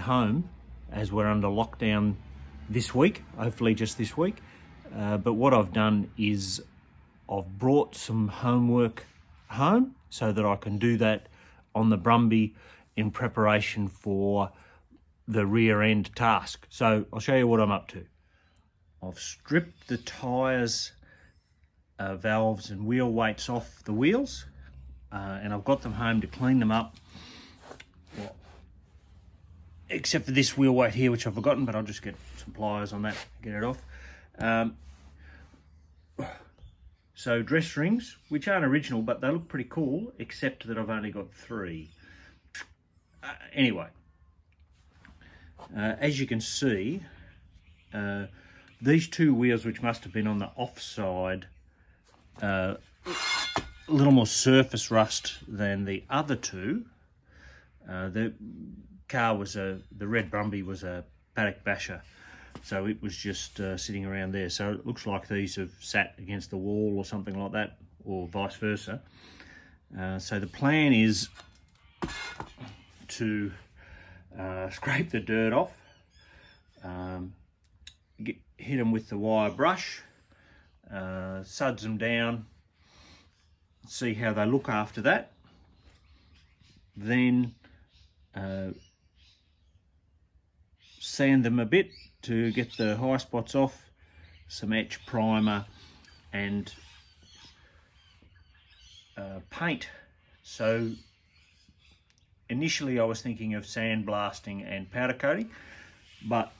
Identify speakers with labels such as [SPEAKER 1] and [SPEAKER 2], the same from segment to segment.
[SPEAKER 1] home as we're under lockdown this week, hopefully just this week. But what I've done is I've brought some homework home so that I can do that on the Brumby in preparation for the rear end task. So I'll show you what I'm up to. I've stripped the tyres, valves and wheel weights off the wheels, and I've got them home to clean them up. Well, except for this wheel weight here, which I've forgotten, but I'll just get some pliers on that and get it off. So dress rings, which aren't original, but they look pretty cool, except that I've only got 3. Anyway, as you can see, these 2 wheels, which must have been on the offside, a little more surface rust than the other 2. The car was the red Brumby was a paddock basher, so it was just sitting around there. So it looks like these have sat against the wall or something like that, or vice versa. So the plan is to scrape the dirt off, hit them with the wire brush, suds them down, see how they look after that. Then sand them a bit to get the high spots off, some etch, primer and paint. So initially I was thinking of sandblasting and powder coating, but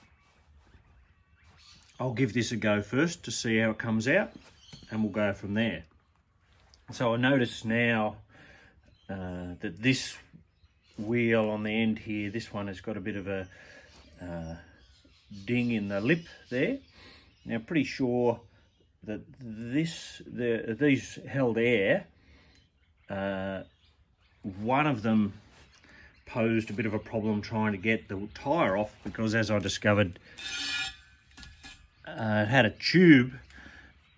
[SPEAKER 1] I'll give this a go first to see how it comes out, and we'll go from there. So I notice now that this wheel on the end here, this one has got a bit of a ding in the lip there. Now, pretty sure that these held air. One of them posed a bit of a problem trying to get the tyre off, because as I discovered, it had a tube,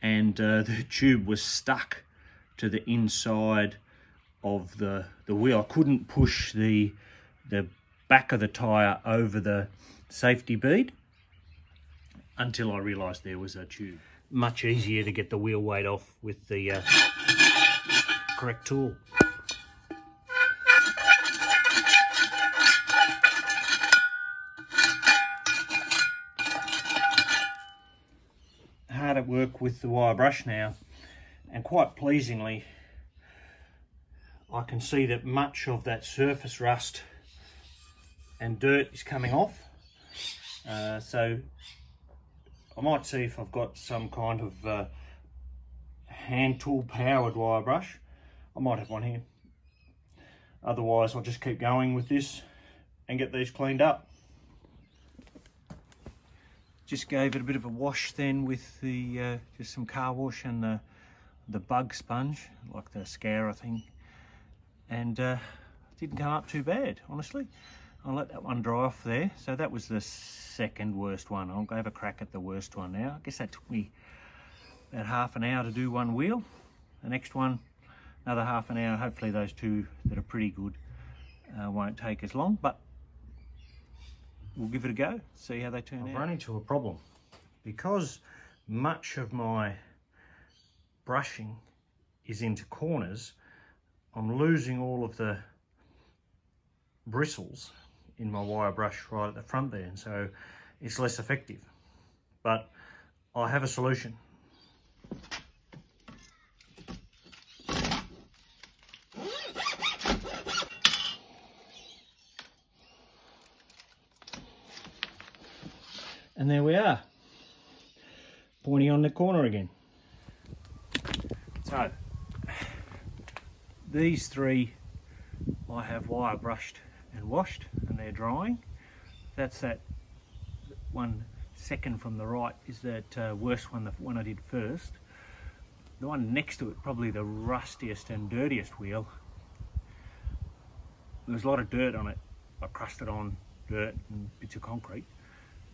[SPEAKER 1] and the tube was stuck to the inside of the wheel. I couldn't push the back of the tyre over the safety bead until I realised there was a tube. Much easier to get the wheel weight off with the correct tool. Hard at work with the wire brush now, and quite pleasingly I can see that much of that surface rust and dirt is coming off. So I might see if I've got some kind of hand tool powered wire brush. I might have one here. Otherwise I'll just keep going with this and get these cleaned up. Just gave it a bit of a wash then with the just some car wash and the bug sponge, like the scourer thing, and didn't come up too bad, honestly. I'll let that one dry off there. So that was the second worst one. I'll go have a crack at the worst one now. I guess that took me about half an hour to do one wheel. The next one, another half an hour. Hopefully those 2 that are pretty good won't take as long, but we'll give it a go, see how they turn out. I've run into a problem. Because much of my brushing is into corners, I'm losing all of the bristles in my wire brush right at the front there, and so it's less effective. But I have a solution. And there we are, pointing on the corner again. So these 3 I have wire brushed and washed, and they're drying. That's that one second from the right is that worst one, the one I did first. The one next to it, probably the rustiest and dirtiest wheel. There's a lot of dirt on it, like crusted on dirt and bits of concrete.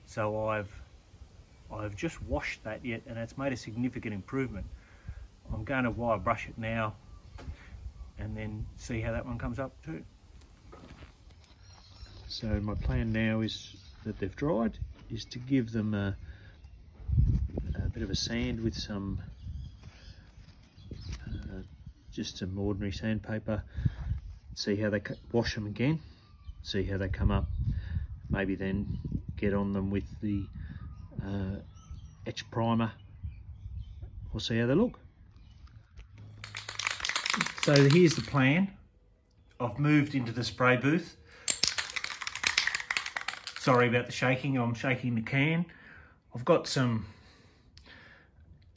[SPEAKER 1] So I've just washed that yet, and it's made a significant improvement. I'm going to wire brush it now and then see how that one comes up too. So my plan now is that they've dried, is to give them a bit of a sand with some just some ordinary sandpaper. See how they wash them again, see how they come up. Maybe then get on them with the etch primer. We'll see how they look. So here's the plan. I've moved into the spray booth. Sorry about the shaking, I'm shaking the can. I've got some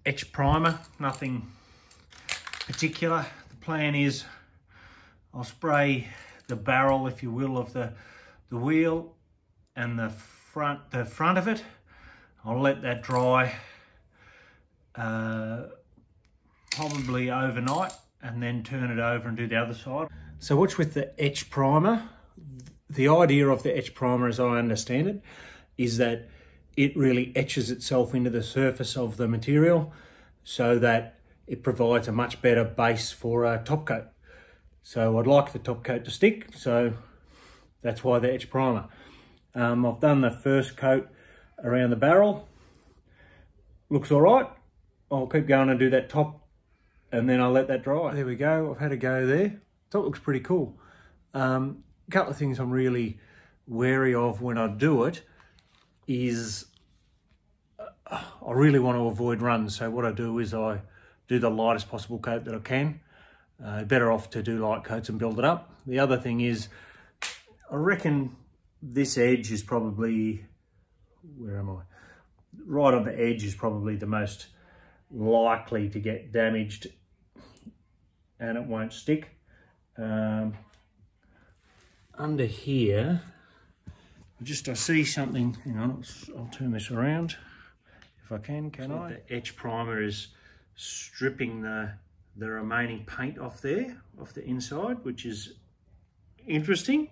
[SPEAKER 1] etch primer, nothing particular. The plan is I'll spray the barrel, if you will, of the wheel and the front of it. I'll let that dry probably overnight, and then turn it over and do the other side. So what's with the etch primer? The idea of the etch primer, as I understand it, is that it really etches itself into the surface of the material so that it provides a much better base for a top coat. So I'd like the top coat to stick, so that's why the etch primer. I've done the first coat around the barrel. Looks all right. I'll keep going and do that top, and then I'll let that dry. There we go, I've had a go there. Thought it looks pretty cool. A couple of things I'm really wary of when I do it is I really want to avoid runs. So what I do is I do the lightest possible coat that I can. Better off to do light coats and build it up. The other thing is, I reckon this edge is probably, where am I? Right on the edge is probably the most likely to get damaged and it won't stick. Under here, I see something, hang on, I'll turn this around if I can I? The etch primer is stripping the remaining paint off there, off the inside, which is interesting.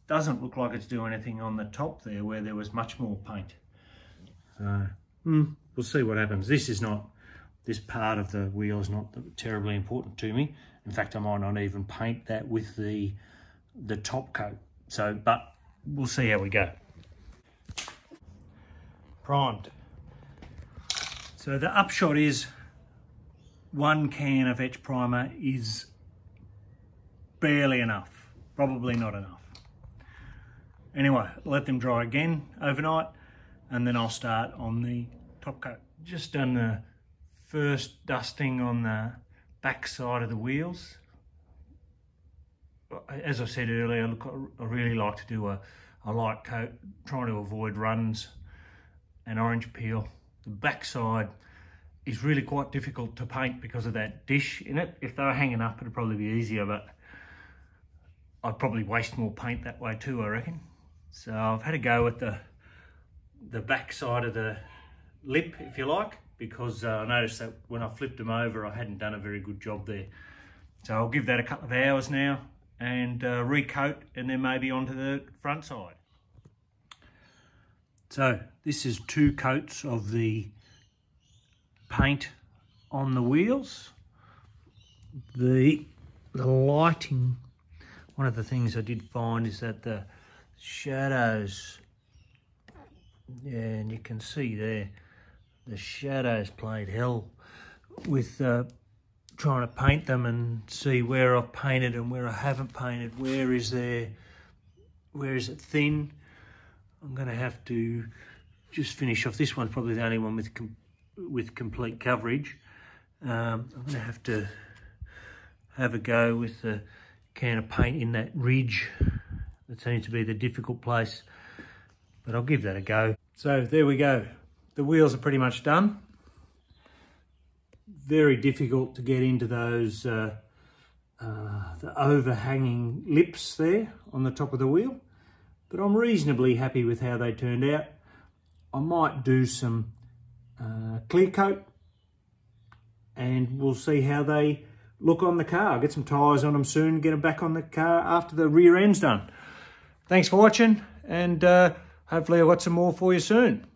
[SPEAKER 1] Doesn't look like it's doing anything on the top there where there was much more paint. We'll see what happens. This part of the wheel is not terribly important to me. In fact, I might not even paint that with the top coat. So, but we'll see how we go. Primed. So the upshot is 1 can of etch primer is barely enough, probably not enough. Anyway, let them dry again overnight, and then I'll start on the top coat. Just done the first dusting on the back side of the wheels. As I said earlier, look, I really like to do a light coat, trying to avoid runs and orange peel. The back side is really quite difficult to paint because of that dish in it. If they were hanging up, it'd probably be easier, but I'd probably waste more paint that way too, I reckon. So I've had a go at the back side of the lip, if you like, because I noticed that when I flipped them over, I hadn't done a very good job there. So I'll give that a couple of hours now and recoat, and then maybe onto the front side. So this is 2 coats of the paint on the wheels. The lighting, one of the things I did find is that the shadows, yeah, and you can see there, the shadows played hell with trying to paint them and see where I've painted and where I haven't painted. Where is it thin? I'm going to have to just finish off. This one's probably the only one with complete coverage. I'm going to have a go with the can of paint in that ridge. That seems to be the difficult place, but I'll give that a go. So there we go. The wheels are pretty much done. Very difficult to get into those the overhanging lips there on the top of the wheel, but I'm reasonably happy with how they turned out. I might do some clear coat and we'll see how they look on the car. I'll get some tyres on them soon, get them back on the car after the rear end's done. Thanks for watching, and hopefully I've got some more for you soon.